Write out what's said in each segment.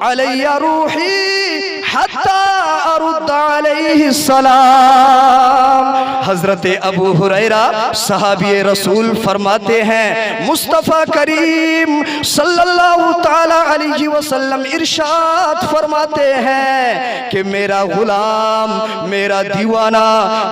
अलैया रूही हत्ता अरुद्द अलैहि सलाम। हजरत अबू हुरैरा सहाबी रसूल फरमाते हैं, मुस्तफ़ा करीम सल्लल्लाहु ताला अलैहि वसल्लम इरशाद फरमाते हैं कि मेरा गुलाम, मेरा दीवाना,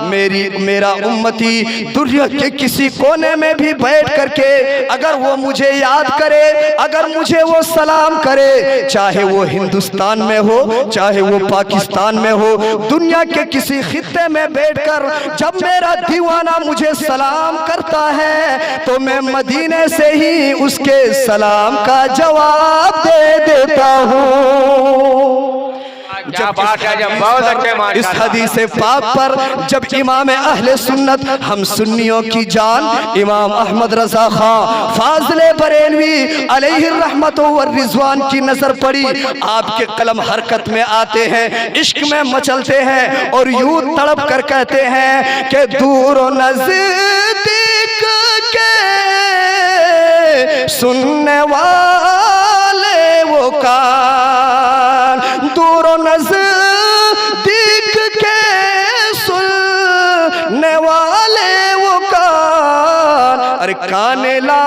मेरा उम्मती दुनिया के किसी कोने में भी बैठ करके अगर वो मुझे याद करे, अगर मुझे वो सलाम करे, चाहे वो हिंदुस्तान में हो, चाहे वो पाकिस्तान में हो, दुनिया के किसी खित्ते में बैठकर जब मेरा दीवाना मुझे सलाम करता है तो मैं मदीने से ही उसके सलाम का जवाब दे देता हूँ। इस हदीस पाक पर जब इमाम अहले सुन्नत हम सुन्नियों की जान इमाम अहमद रजा खां फाज़िले बरेलवी अलैहि रहमत व रिज़वान की नजर पड़ी, आपके कलम हरकत में आते हैं, इश्क में मचलते हैं और यूं तड़प कर कहते हैं कि दूर नज़दीक के सुनने वाले वो कान, दूर नज़दीक के सुनने वाले वो कान, अरे काने ला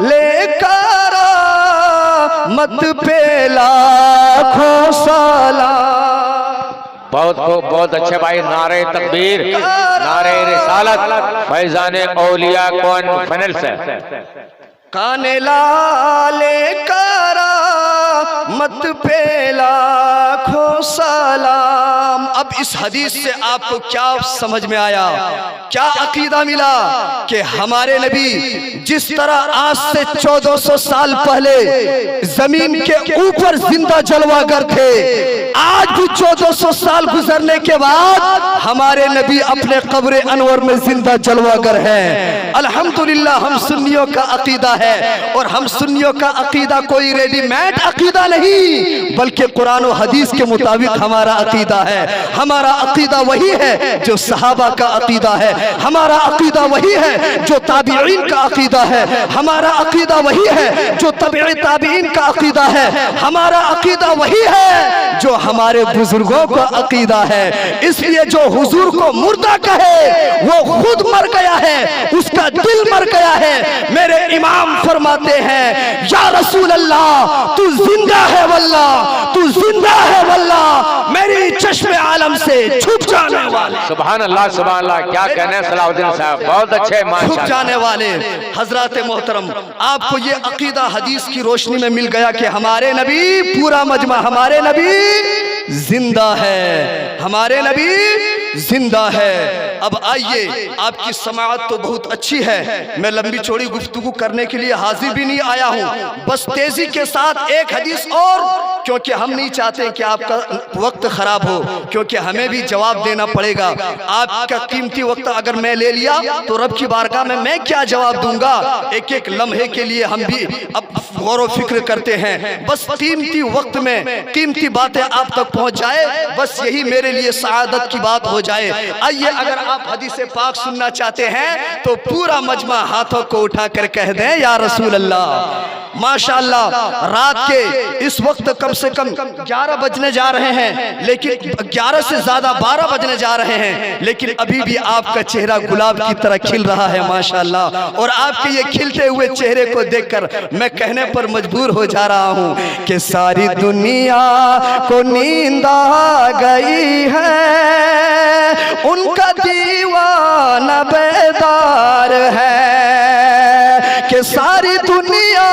लेकर मत पे लाखों सलाम। बहुत खूब, बहुत अच्छे भाई। नारे तकबीर, नारे रिसालत, फैजान औलिया कॉन्फ्रेंस है। काने लाले करा मत पे लाखों सलाम। अब इस हदीस से आपको क्या समझ में आया, क्या अकीदा मिला कि हमारे नबी जिस तरह आज से 1400 साल पहले जमीन के ऊपर जिंदा जलवागर थे, आज भी 1400 साल गुजरने के बाद हमारे नबी अपने कब्र अनवर में जिंदा जलवागर हैं। अल्हम्दुलिल्लाह हम सुन्नियों का अकीदा है, और हम सुन्नियों का अकीदा कोई रेडीमेड अकीदा नहीं बल्कि कुरान और हदीस के मुताबिक हमारा अकीदा है। हमारा अकीदा वही है जो सहाबा का अकीदा है, हमारा अकीदा वही है जो ताबीईन का अकीदा है, हमारा अकीदा वही है जो तबई ताबीईन का अकीदा है, हमारा अकीदा वही है जो हमारे बुजुर्गों का अकीदा है। इसलिए जो हुजूर को मुर्दा कहे वो खुद मर गया है, उसका दिल मर गया है। मेरे इमाम फरमाते हैं, या रसूल अल्लाह तू जिंदा है वल्लाह, तू जिंदा है वल्लाह, मेरी चश्मे आलम से छुप जाने वाले। सुभान अल्लाह, सुभान अल्लाह, क्या कहने सलाउद्दीन साहब, बहुत अच्छे। छुप जाने वाले हजरत मोहतरम, आपको ये अकीदा हदीस की रोशनी में मिल गया कि हमारे नबी, पूरा मजमा हमारे नबी जिंदा है, हमारे नबी जिंदा है। अब आइए, आपकी समाअत तो बहुत अच्छी है, मैं लंबी चौड़ी गुफ्तगू करने के लिए हाजिर भी नहीं आया हूँ, बस तेजी के साथ एक हदीस और, क्योंकि हम नहीं चाहते कि आपका वक्त खराब हो, क्योंकि हमें भी जवाब देना पड़ेगा। आपका कीमती वक्त अगर मैं ले लिया तो रब की बारगाह में मैं क्या जवाब दूंगा। एक एक लम्हे के लिए हम भी अब गौर व फिक्र करते हैं, बस कीमती वक्त में कीमती बातें आप तक पहुंच जाए, बस यही मेरे लिए सआदत की बात हो जाए। आइए, अगर आप हदीस पाक सुनना चाहते हैं तो पूरा मजमा हाथों को उठाकर कह दें, या रसूल अल्लाह। माशाअल्लाह, रात के इस वक्त कम से कम 11 बजने जा रहे हैं, लेकिन 11 से ज्यादा 12 बजने जा रहे हैं, लेकिन अभी भी आपका चेहरा गुलाब की तरह खिल रहा है माशाअल्लाह। और आपके ये खिलते हुए चेहरे को देखकर मैं कहने पर मजबूर हो जा रहा हूँ कि सारी दुनिया को नींद आ गई है, उनका दीवाना बेदार है, कि सारी दुनिया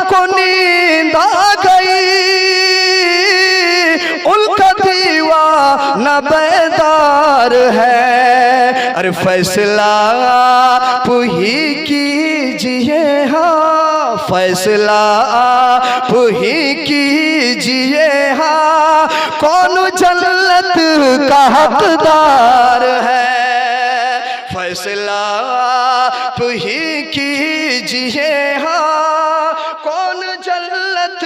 को नींद आ गई, उनका दीवाना बेदार है। अरे फैसला आप ही कीजिए, हाँ फैसला आप ही कीजिए, हाँ कौन जन्नत का हकदार है। फैसला आप ही कीजिए, हाँ कौन जन्नत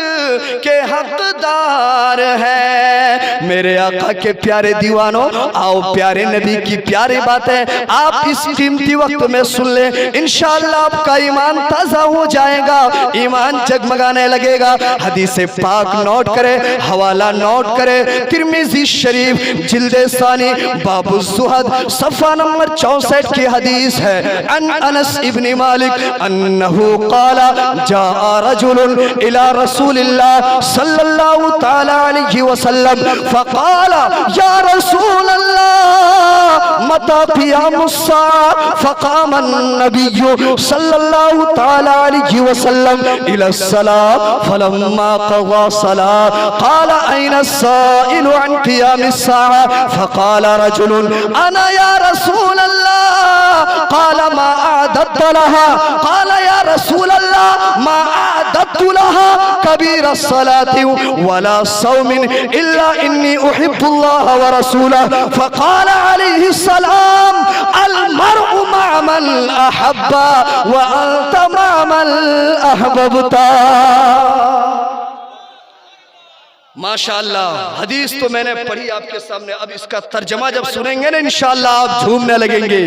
के हकदार है। मेरे आका के प्यारे दीवानों, आओ प्यारे नबी की प्यारी बातें आप इस कीमती वक्त में सुन ले। इंशाअल्लाह आपका ईमान ताजा हो जाएगा, ईमान जगमगाने लगेगा। हदीस पाक नोट करे, हवाला नोट करे, तिर्मिज़ी शरीफ जिल्दे सानी बाबु ज़ुहद सफ़ा नंबर 64 की हदीस है। अनस इब्न मालिक अन्नहु क़ाला जाअ रजुलन इला रसूलिल्लाह सल्लल्लाहु तआला अलैहि वसल्लम फ़क़ाला या रसूल अल्लाह मता क़ियामुस्साअ फ़क़ाम अन्नबिय्यु सल्लल्लाहु तआला अलैहि वसल्लम इला अस्सलाह फलम्मा क़ज़ा सलाह क़ाला ऐना अस्साइलु अन क़ियामिस्साअ फ़क़ाला रजुलन अना या रसूल अल्लाह क़ाला मा अअदद्त लहा क़ाला या रसूल अल्लाह मा अअदद्तु लहा कबीरा सलाति वला सौमिन इल्ला इन्नी उहिब्बुल्लाह व रसूलहु फ़क़ाला अलैहि सलाम अल मर्उ मअ मन अहब्बा व अंत मअ मन अहबब्ता। माशाअल्लाह, हदीस तो मैंने पढ़ी आपके सामने, अब इसका तर्जमा जब सुनेंगे ना इंशाअल्लाह आप झूमने लगेंगे,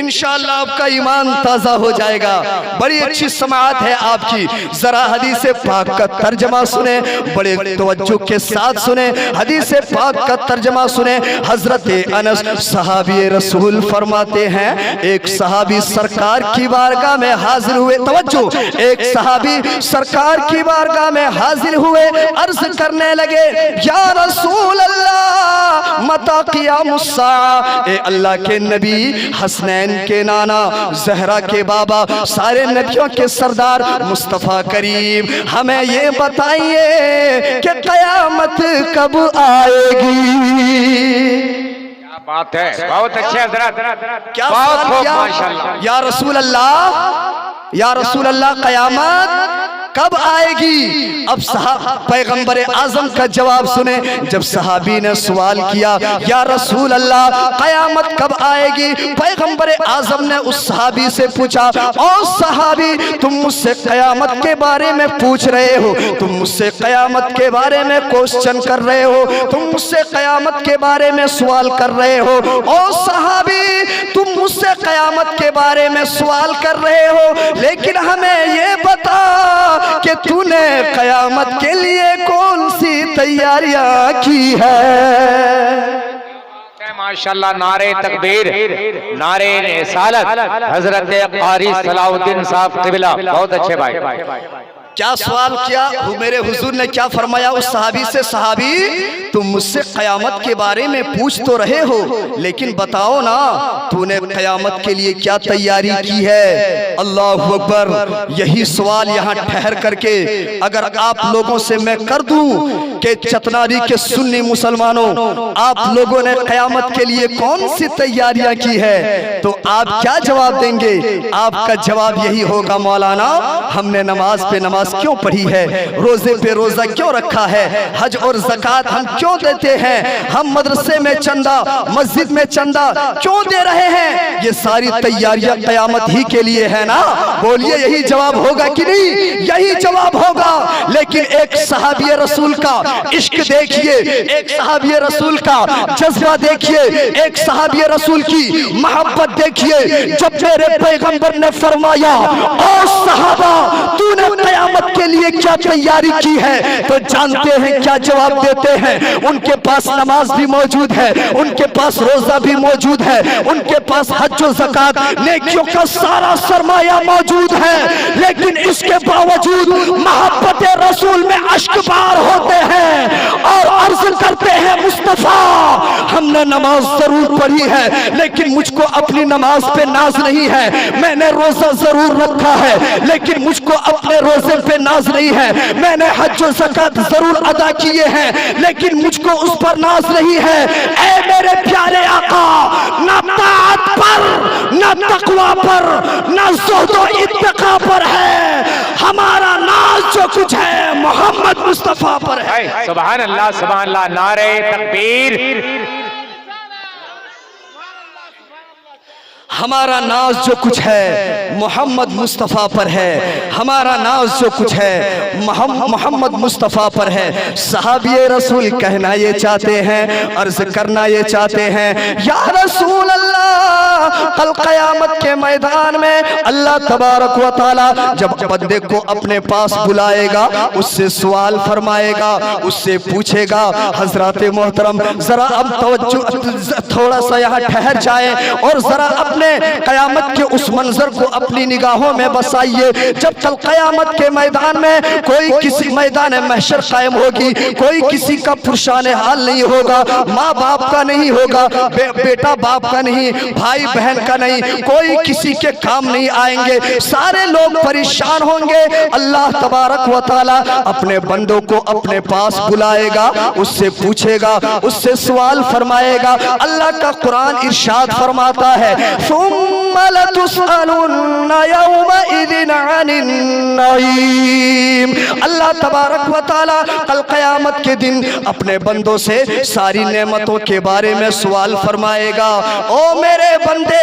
इंशाअल्लाह आपका ईमान ताज़ा हो जाएगा। बड़ी अच्छी समाअत है आपकी। जरा हदीस पाक का तर्जमा सुने, बड़े तवज्जो के साथ सुने, हदीस पाक का तर्जमा सुने। हजरत अनस सहाबी रसूल फरमाते हैं, एक सहाबी सरकार की बारगाह में हाजिर हुए, तवज्जो, एक सहाबी सरकार की बारगाह में हाजिर हुए, अर्ज करने लगे या रसूल अल्लाह मता क़ियामुस्साअ, ए अल्लाह के नबी, हसनैन के नाना, ज़हरा के बाबा, सारे नबियों के सरदार मुस्तफ़ा करीम, हमें ये बताइए कि क़यामत कब आएगी। क्या बात है, बहुत अच्छे हज़रत, क्या बहुत खूब किया? माशाअल्लाह। या रसूल अल्लाह, या रसूल अल्लाह क़यामत कब आएगी? अब पैगंबर आजम का जवाब सुने। जब सहाबी ने सवाल किया या रसूल अल्लाह क़यामत कब आएगी, पैगंबर आजम ने उस सहाबी से पूछा, ओ सहाबी, तुम मुझसे क़यामत के बारे में पूछ रहे हो, तुम मुझसे क़यामत के बारे में क्वेश्चन कर रहे हो, तुम मुझसे क़यामत के बारे में सवाल कर रहे हो। ओ सहाबी, तुम मुझसे क़यामत के बारे में सवाल कर रहे हो, लेकिन हमें ये बता कि तूने क़यामत के लिए कौन सी तैयारियां की है। माशाअल्लाह, नारे तकबीर, नारे रिसालत, हजरत क़ारी सलाउद्दीन साहब क़िबला, बहुत अच्छे भाई। क्या सवाल किया मेरे हुजूर ने, क्या फरमाया उस सहाबी से, सहाबी तुम मुझसे क़यामत के बारे में पूछ तो रहे हो, लेकिन बताओ ना तूने क़यामत के लिए क्या तैयारी की है। अल्लाहु अकबर। यही सवाल यहाँ ठहर करके अगर आप लोगों से मैं कर दूं कि चतनारी के सुन्नी मुसलमानों, आप लोगों ने क़यामत के लिए कौन सी तैयारियां की है, तो आप क्या जवाब देंगे? आपका जवाब यही होगा, मौलाना हमने नमाज पे नमाज क्यों पढ़ी है, रोजे पे रोजा क्यों रखा है, हज और ज़कात हम क्यों देते हैं, हम मदरसे में चंदा, मस्जिद में चंदा क्यों दे रहे हैं, ये सारी तैयारियां क़यामत ही के लिए है ना। बोलिए यही जवाब होगा कि नहीं? यही जवाब होगा। लेकिन एक सहाबी रसूल का इश्क देखिए, एक सहाबी रसूल का जज्बा देखिए, एक सहाबी रसूल की मोहब्बत देखिए। जब मेरे पैगंबर ने फरमाया, ओ सहाबा तूने क़यामत के लिए क्या तैयारी की है, तो जानते हैं क्या जवाब देते हैं? उनके पास नमाज भी मौजूद है, उनके पास रोजा भी मौजूद है, उनके पास हज और ज़कात नेकियों का सारा सरमाया मौजूद है, लेकिन इसके बावजूद मोहब्बत रसूल में अश्कबार होते हैं और अर्ज करते हैं, मुस्तफा हमने नमाज जरूर पढ़ी है, लेकिन मुझको अपनी नमाज पे नाज नहीं है, मैंने रोजा जरूर रखा है, लेकिन मुझको अपने रोजे पे नाज नहीं है, मैंने हज और ज़कात जरूर अदा किए हैं, लेकिन मुझको उस पर नाज नहीं है। ऐ मेरे प्यारे आका, न ताअत पर, न तकवा पर, न ज़ुहद और इत्तिक़ा पर है, हमारा नाज जो कुछ है मोहम्मद मुस्तफा पर है। सुभान अल्लाह, सुभान अल्लाह, नारे तकबीर। हमारा नाज जो कुछ है मोहम्मद मुस्तफ़ा पर है, हमारा नाज जो कुछ है मोहम्मद मुस्तफ़ा पर है। सहाबिए रसूल कहना ये चाहते हैं, अर्ज करना ये चाहते हैं, या रसूल अल्लाह, कल क़यामत के मैदान में अल्लाह तबारक व तआला जब बंदे को अपने पास बुलाएगा, उससे सवाल फरमाएगा, उससे पूछेगा। हजरत मोहतरम जरा अब तवज्जो, थोड़ा सा यहाँ ठहर जाए और जरा अपने कयामत के उस मंजर को अपनी निगाहों में बसाइए। जब कल कयामत के मैदान में कोई किसी मैदान महशर कायम होगी, कोई किसी का पुरशान हाल नहीं होगा, माँ बाप का नहीं होगा, बेटा बाप का नहीं, भाई बहन का नहीं, कोई किसी के काम नहीं आएंगे, सारे लोग परेशान होंगे। अल्लाह तबारक व तआला अपने बंदों को अपने पास बुलाएगा, उससे पूछेगा, उससे सवाल फरमाएगा। अल्लाह का कुरान इरशाद फरमाता है, सुम्मा लतुसअलुन्ना यौमइज़िन अनिन नईम। अल्लाह तबारक व तआला कल क़यामत के दिन अपने बंदों से सारी नेमतों के बारे में सवाल फरमाएगा। ओ मेरे बंदे,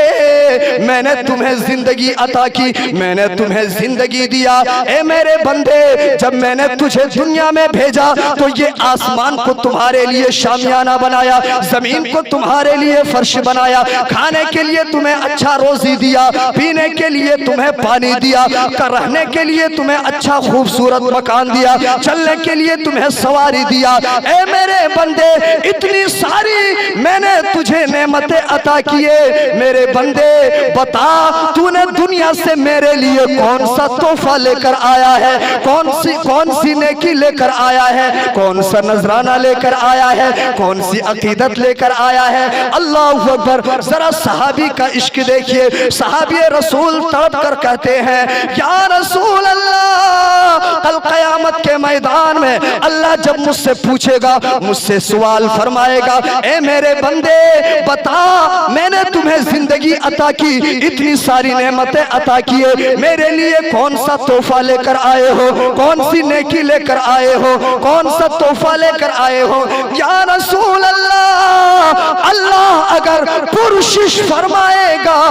मैंने तुम्हें जिंदगी अता की, मैंने तुम्हें जिंदगी दिया। ए मेरे बंदे, जब मैंने तुझे दुनिया में भेजा तो ये आसमान को तुम्हारे लिए शामियाना बनाया, जमीन को तुम्हारे लिए फर्श बनाया, खाने के लिए तुम्हें अच्छा रोजी दिया, पीने के लिए तुम्हें पानी दिया, रहने के लिए तुम्हें अच्छा खूबसूरत मकान दिया, चलने के लिए तुम्हें सवारी दिया। ए मेरे बंदे, इतनी सारी मैंने तुझे नेमतें अता किए। मेरे बंदे बता, तूने दुनिया से मेरे लिए कौन सा तोहफा लेकर आया है, कौन सी नेकी लेकर आया है, कौन सा नजराना लेकर आया है, कौन सी अकीदत लेकर आया है। अल्लाह अकबर। जरा सहाबी का इश्क देखिए। सहाबी रसूल तड़प कर कहते हैं, या रसूल अल्लाह, कल क़यामत के मैदान में अल्लाह जब मुझसे पूछेगा, मुझसे सवाल फरमाएगा, ए मेरे बंदे बता, मैंने तुम्हें जिंदगी अता की, इतनी सारी नेमतें अता किए, मेरे लिए कौन सा तोहफा लेकर आए हो, कौन सी नेकी लेकर आए हो, कौन सा तोहफा लेकर आए हो। या रसूल अल्लाह, अल्लाह अगर पुरशिश फरमाएगा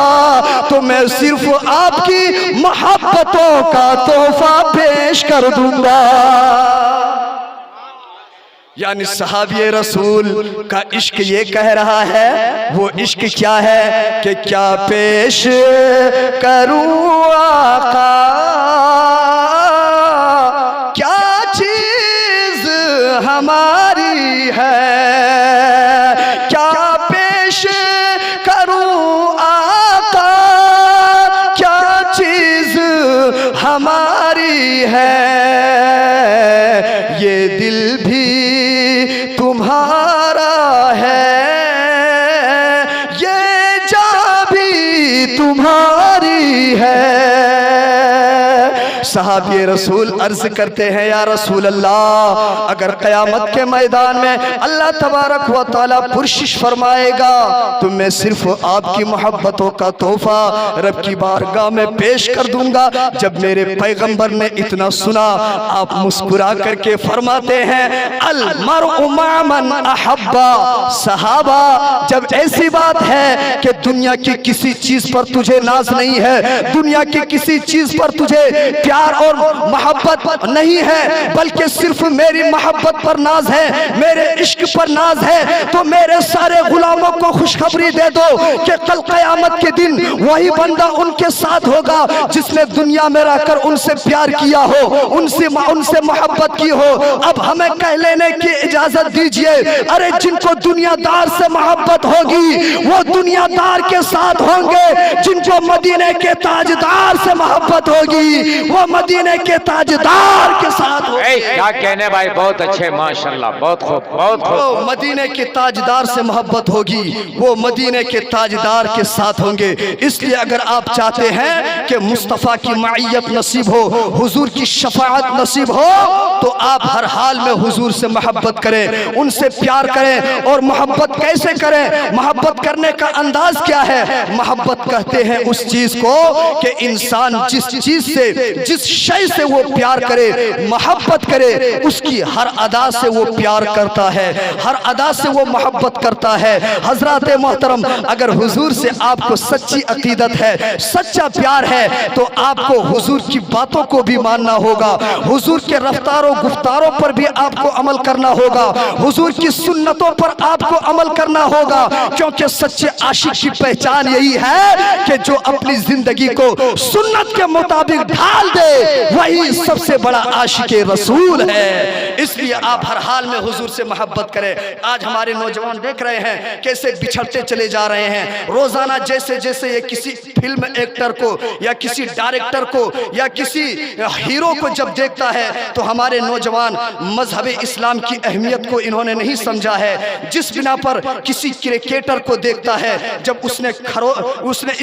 तो मैं सिर्फ आपकी मोहब्बतों का तोहफा पेश कर दूंगा। यानी सहाबी रसूल का इश्क ये कह रहा है, वो इश्क क्या है कि क्या पेश करूं आका, क्या चीज हमारी है, क्या पेश करूं आका, क्या चीज हमारी है। ये दिल भी तुम्हारा है, ये जान भी तुम्हारी है। सहाबी रसूल अर्ज करते हैं, या रसूल अल्लाह, अगर क़यामत के मैदान में अल्लाह तबारक व तआला पुरशिश फरमाएगा तो मैं सिर्फ आपकी मोहब्बतों का तोहफा रब की बारगाह में पेश कर दूंगा। जब मेरे पैगंबर ने इतना सुना, आप मुस्कुरा करके फरमाते हैं, अल मरउ मा मन अहब्बा। सहाबा, जब ऐसी बात है कि दुनिया की किसी चीज पर तुझे नाज नहीं है, दुनिया की किसी चीज पर तुझे प्यार और मोहब्बत नहीं है, बल्कि सिर्फ मेरी मोहब्बत पर नाज है, मेरे इश्क पर नाज है, तो मेरे सारे गुलामों को खुशखबरी दे दो कि कल क़यामत के दिन वही बंदा उनके साथ होगा जिसने दुनिया में रहकर उनसे प्यार किया हो, उनसे मोहब्बत की हो। अब हमें कह लेने की इजाजत दीजिए, अरे जिनको दुनियादार से मोहब्बत होगी वो दुनियादार के साथ होंगे, जिनको मदीने के ताजदार से मोहब्बत होगी वो मदीने के ताजदार के साथ होंगे। क्या कहने भाई, बहुत अच्छे, माशाल्लाह, बहुत खूब, बहुत खूब। मदीने के ताजदार से मोहब्बत होगी, वो मदीने के ताजदार के साथ होंगे। इसलिए अगर आप चाहते हैं कि मुस्तफ़ा की माइयत नसीब हो, हुजूर की शफाअत नसीब हो, तो आप हर हाल में हुजूर से मोहब्बत करें, उनसे प्यार करें। और मोहब्बत कैसे करें? मोहब्बत करने का अंदाज क्या है? मोहब्बत कहते हैं उस चीज को कि इंसान जिस चीज से, जिस शय से वो प्यार करे, मोहब्बत करे, उसकी हर अदा से वो प्यार करता है, हर अदा से वो मोहब्बत करता है। हजरत मोहतरम, अगर हुजूर से आपको सच्ची अकीदत है, सच्चा प्यार है, तो आपको हुजूर की बातों को भी मानना होगा, हुजूर के रफ्तारों गुफ्तारों पर भी आपको अमल करना होगा, हुजूर की सुन्नतों पर आपको अमल करना होगा, क्योंकि सच्चे आशिक की पहचान यही है कि जो अपनी जिंदगी को सुन्नत के मुताबिक ढाल दे, वही सबसे बड़ा आशिक रसूल है। इसलिए आप हर हाल में हुजूर से मोहब्बत करें। आज हमारे नौजवान देख रहे हैं कैसे बिछड़ते चले जा रहे हैं। रोजाना जैसे जैसे ये किसी फिल्म एक्टर को या किसी डायरेक्टर को या किसी हीरो को जब देखता है, तो हमारे नौजवान मजहब इस्लाम की अहमियत को इन्होंने नहीं समझा है। जिस बिना पर किसी क्रिकेटर को देखता है, जब उसने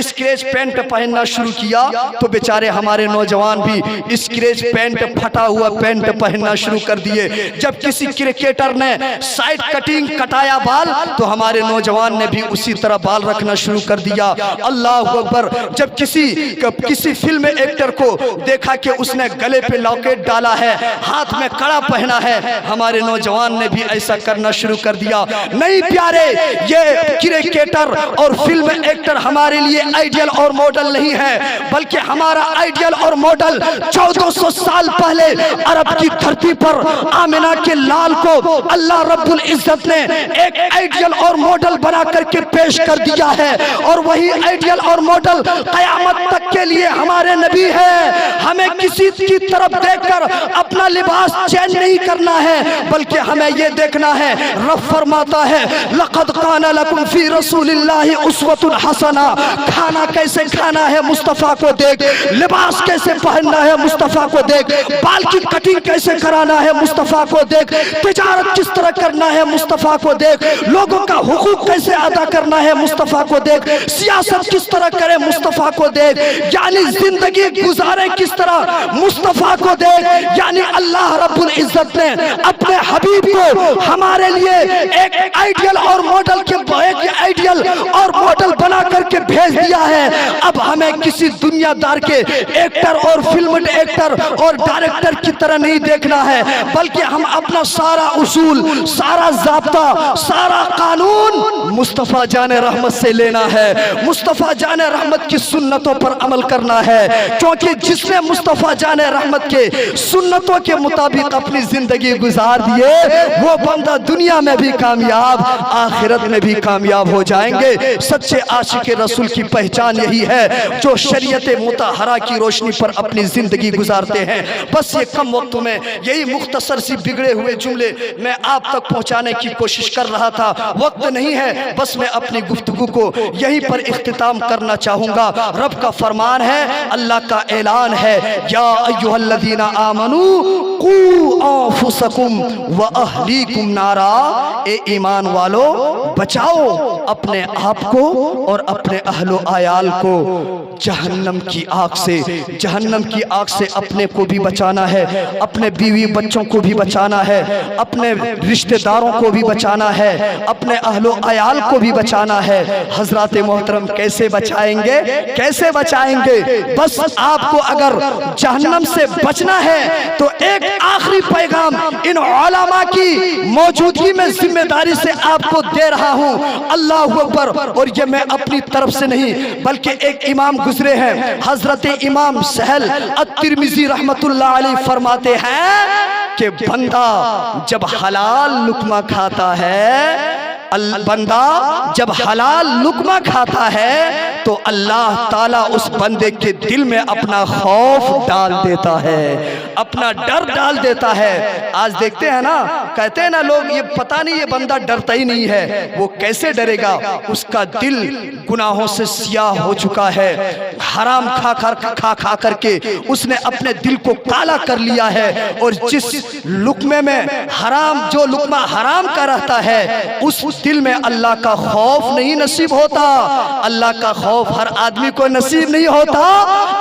स्क्रैच पैंट पहनना शुरू किया, तो बेचारे हमारे नौजवान भी स्क्रैच पैंट, फटा हुआ पैंट पहनना शुरू कर दिए। जब किसी क्रिकेटर ने साइड कटिंग कटाया बाल, तो हमारे नौजवान ने भी उसी तरह बाल रखना शुरू कर दिया। अल्लाह अकबर। जब किसी फिल्म एक्टर को देखा कि उसने गले पे लॉकेट डाला है, हाथ में कड़ा पहना है, हमारे नौजवान ने भी ऐसा करना शुरू कर दिया। नहीं प्यारे, ये क्रिकेटर और फिल्म एक्टर हमारे लिए आइडियल और मॉडल नहीं है, बल्कि हमारा आइडियल और मॉडल 1400 साल पहले अरब की धरती पर आमिना के लाल को अल्लाह रब्बुल इज्जत ने एक आइडियल और मॉडल बना करके पेश कर दिया है, और वही आइडियल और मॉडल कयामत तक के लिए हमारे नबी है। हमें किसी की तरफ देखकर अपना लिबास चेंज नहीं करना है, बल्कि हमें यह देखना है, रब फरमाता है लक़द काना लकुम फी रसूलिल्लाहि उस्वतुन हसना। खाना कैसे खाना है मुस्तफा को देख, लिबास कैसे पहनना है मुस्तफा को देख, बाल की कटिंग कैसे कराना है मुस्तफा को देख, तिजारत किस तरह करना है मुस्तफा को देख, लोगों का हुकूक कैसे अदा करना है मुस्तफा को देख, सियासत किस तरह करे मुस्तफा को देख, यानी जिंदगी गुजारे किस तरह मुस्तफा को देख। यानी अल्लाह रब्बुल इज्जत ने अपने हबीब को हमारे लिए एक आइडियल और मॉडल के आइडियल और मॉडल बना करके भेज दिया है। अब हमें किसी दुनियादार के एक्टर और फिल्म एक्टर और डायरेक्टर की तरह नहीं देखना है, बल्कि हम अपना सारा उसूल, सारा ज़ाब्ता, सारा कानून मुस्तफ़ा जाने रहमत से लेना है, मुस्तफ़ा जाने रहमत की सुन्नतों पर अमल करना है। क्योंकि जिसने मुस्तफ़ा जाने रहमत के सुन्नतों के मुताबिक अपनी जिंदगी गुजार दिए, वो बंदा दुनिया में भी कामयाब, आखिरत में भी कामयाब हो जाएंगे। सच्चे आशिक रसूल की पहचान यही है, जो शरीयत मुतहरा की रोशनी पर अपनी जिंदगी गुजारते हैं। बस ये कम वक्त में यही मुख्तसर सी बिगड़े हुए जुमले मैं आप तक पहुंचाने की कोशिश कर रहा था, वक्त नहीं है, बस मैं अपनी गुफ्तगू को यहीं पर इख्तिताम करना चाहूंगा। रब का फरमान है, अल्लाह का ऐलान है, या अय्युहल्लज़ीना आमनू कू अंफुसकुम व अहलीकुम नारा। ए ईमान वालो, बचाओ अपने आप को और अपने अहलो आयाल को जहन्नम की आग से। जहन्नम की आग से अपने को भी बचाना है, अपने बीवी बच्चों को भी बचाना है, अपने रिश्तेदारों को भी बचाना है, अपने अहलो आयाल को भी बचाना है। हजरत मोहतरम, कैसे बचाएंगे, कैसे बचाएंगे? बस आपको अगर जहन्नम से बचना है तो एक आखिरी पैगाम इन उलमा की मौजूदगी में जिम्मेदारी से आपको दे रहा हूं। अल्लाह अकबर। और ये मैं अपनी तरफ से नहीं, बल्कि एक इमाम गुजरे हैं, हजरत इमाम सहल अत-तिरमिज़ी रहमतुल्लाह अलैह, फरमाते हैं कि बंदा जब हलाल लुकमा खाता है, बंदा जब हलाल लुकमा खाता है, तो अल्लाह ताला उस बंदे के दिल में अपना खौफ डाल देता है, अपना डर डाल देता है। आज देखते हैं ना, कहते हैं ना लोग, ये पता नहीं ये बंदा डरता ही नहीं है। वो कैसे डरेगा? उसका दिल गुनाहों से सियाह हो चुका है, हराम खा करके उसने अपने दिल को काला कर लिया है। और जिस लुकमे में हराम, जो लुकमा हराम का रहता है, उस दिल में अल्लाह का खौफ नहीं नसीब होता। अल्लाह का खौफ हर आदमी को नसीब नहीं होता,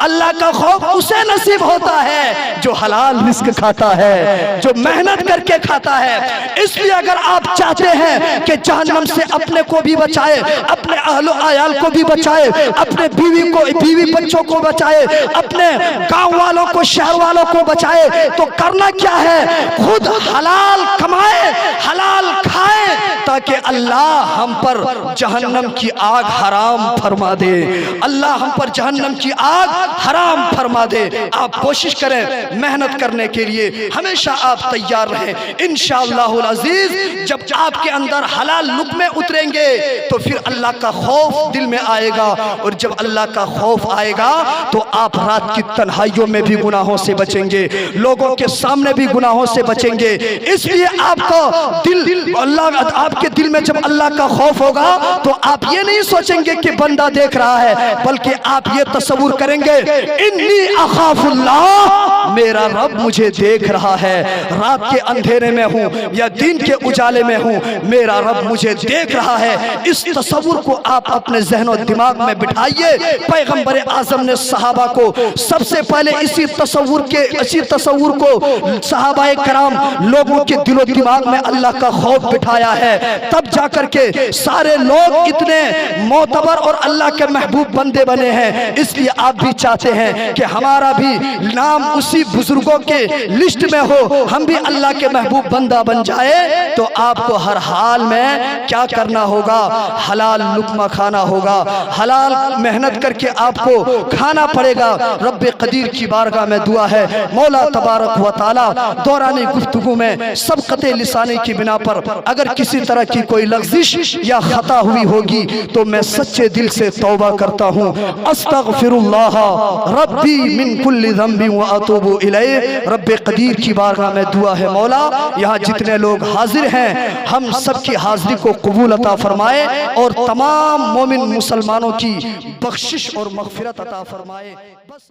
अल्लाह का खौफ उसे नसीब होता है जो हलाल रिस्क खाता है, जो मेहनत करके खाता है। इसलिए अगर आप चाहते हैं कि जहन्नम से अपने को भी बचाए, अपने अहलो आयाल को भी बचाए, अपने बीवी बच्चों को बचाए, अपने गांव वालों को, शहर वालों को बचाए, तो करना क्या है? खुद हलाल कमाए, हलाल खाए, ताकि अल्लाह हम पर जहन्नम की आग हराम फरमा दे। अल्लाह हम पर जहन्नम की आग हराम फरमा दे। आप कोशिश करें मेहनत करने के लिए, हमेशा आप तैयार रहें। इंशाअल्लाहुल अजीज जब आपके अंदर हलाल लुक़मे उतरेंगे तो फिर अल्लाह का खौफ दिल में आएगा, और जब अल्लाह का खौफ आएगा तो आप रात की तन्हाइयों में भी गुनाहों से बचेंगे, लोगों के सामने भी गुनाहों से बचेंगे। इसलिए आपका दिल, अल्लाह आपके दिल में जब अल्लाह का खौफ होगा तो आप ये नहीं सोचेंगे कि बंदा देख रहा है, बल्कि आप ये तसव्वुर करेंगे, इन्नी अखाफुल्लाह, मेरा रब मुझे देख रहा है। रात के अंधेरे में हूँ या दिन के उजाले में हूँ, मेरा रब मुझे देख रहा है। इस तसव्वुर को आप अपने ज़हन और दिमाग में बिठाइए। पैगंबर आज़म ने सहाबा को सबसे पहले इसी तसव्वुर को सहाबाए कराम लोगों के दिलो दिमाग में अल्लाह का खौफ बिठाया है, तब जाकर के सारे लोग इतने मोतबर और अल्लाह के महबूब बंदे बने हैं। इसलिए आप भी चाहते हैं कि हमारा भी नाम उसी बुजुर्गों के लिस्ट में हो, हम भी अल्लाह के महबूब बंदा बन जाए, तो आपको हर हाल में क्या करना होगा? हलाल लुक़मा खाना होगा, हलाल मेहनत करके आपको खाना पड़ेगा। रब्बे कदीर की बारगाह में दुआ है, मौला तबारक व तआला दौरानी गुफ्तगू में सबक़ते लिसानी की बिना पर अगर किसी तरह की कोई लग़्ज़िश या खता हुई होगी तो मैं सच्चे दिल से तौबा करता हूँ। अस्तग़फिरुल्लाह रब्बी मिन कुल्लि ज़ंबि व अतूबु इलैह। रब्बे कदीर की बारगाह में दुआ है, मौला यहाँ जितने लोग हाजिर हैं हम सबकी हाजिरी को कबूल अता फरमाए और तमाम मोमिन मुसलमानों की बख्शिश और मग़फ़िरत अता फरमाए। बस